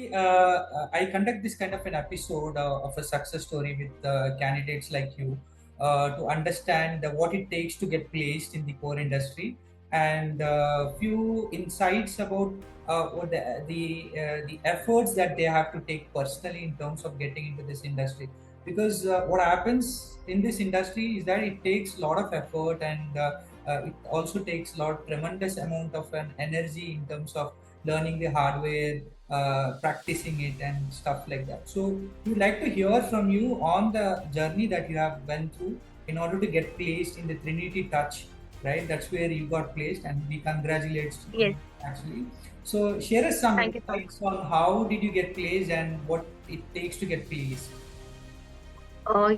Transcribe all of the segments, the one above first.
Usually, I conduct this kind of an episode of a success story with candidates like you to understand what it takes to get placed in the core industry and few insights about what the efforts that they have to take personally in terms of getting into this industry. Because what happens in this industry is that it takes a lot of effort and it also takes a lot tremendous amount of an energy in terms of learning the hardware, practicing it, and stuff like that. So, we'd like to hear from you on the journey that you have went through in order to get placed in the Trinity Touch, right? That's where you got placed, and we congratulate you Yes, actually. So, share us some thank you so much. insights on how did you get placed and what it takes to get placed.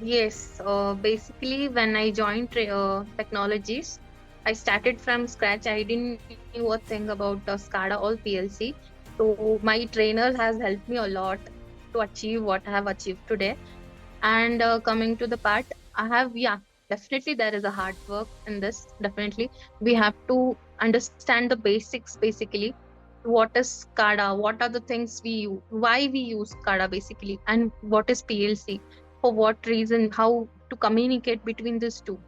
Yes, basically, when I joined Technologies, I started from scratch. I didn't know a thing about SCADA or PLC. So, my trainer has helped me a lot to achieve what I have achieved today. And coming to the part, definitely there is a hard work in this. Definitely, we have to understand the basics basically. What is SCADA? What are the things we use? Why we use SCADA basically? And what is PLC? For what reason? How to communicate between these two?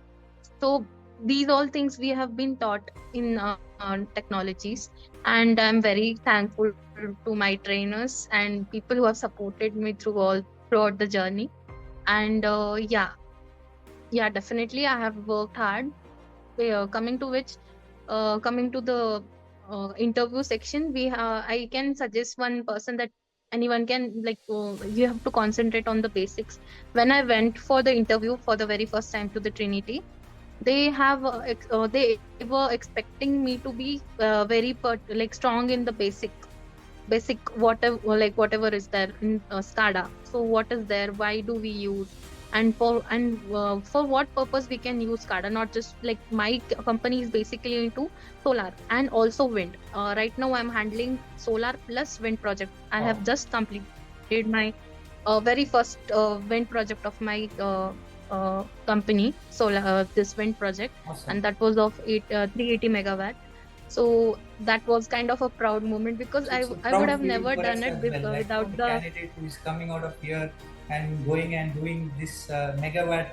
So these all things we have been taught in technologies, and I'm very thankful to my trainers and people who have supported me throughout the journey. And yeah, definitely I have worked hard. Coming to the interview section, I can suggest one person that anyone can, like, you have to concentrate on the basics. When I went for the interview for the very first time to the Trinity, they were expecting me to be like strong in the basic whatever is there in SCADA. So what is there? Why do we use? For what purpose we can use SCADA? Not just like my company is basically into solar and also wind. Right now I'm handling solar plus wind project. I have Wow, just completed my very first wind project of my company, solar this wind project, awesome. and that was of 380 megawatt. So that was kind of a proud moment because So it's a I would proud have feeling never for done us it as well. Like, without the the. candidate who is coming out of here and going and doing this megawatt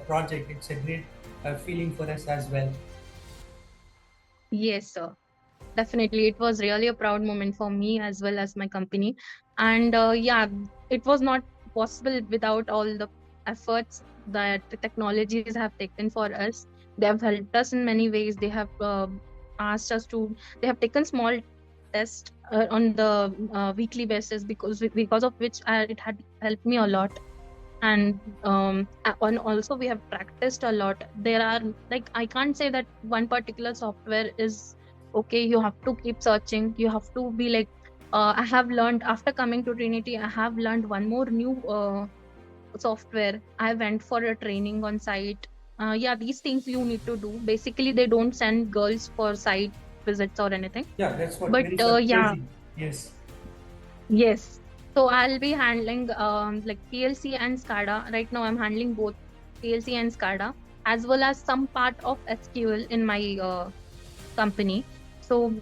project, it's a great feeling for us as well. Yes, sir. Definitely, it was really a proud moment for me as well as my company. And it was not possible without all the efforts that the technologies have taken for us. They have helped us in many ways. They have asked us to, they have taken small tests on the weekly basis, because of which it had helped me a lot. And also we have practiced a lot. There are, like, I can't say that one particular software is okay. You have to keep searching. You have to be like, I have learned after coming to Trinity, I have learned one more new software. I went for a training on site. Yeah, these things you need to do. Basically, they don't send girls for site visits or anything. Yeah, that's what But very yeah, surprising. Yes. yes. So I'll be handling like PLC and SCADA. Right now I'm handling both PLC and SCADA, as well as some part of SQL in my company. So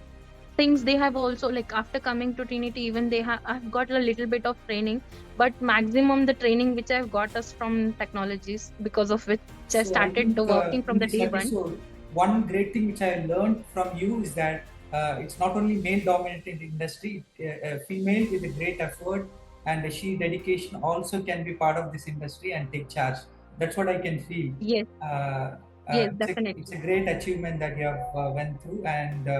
things they have also, like, after coming to Trinity, even I've got a little bit of training, but maximum the training which I've got is from technologies, because of which I So I started think working from in the this day one. episode, one great thing which I learned from you is that it's not only male-dominated industry. Female with a great effort and she dedication also can be part of this industry and take charge. That's what I can feel. Yes, yes, It's a definitely. great achievement that you have went through, and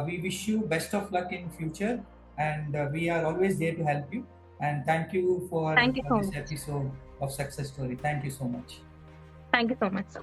we wish you best of luck in future. And we are always there to help you. And thank you for Thank you so this much. episode of Success Story. Thank you so much. Thank you so much, sir.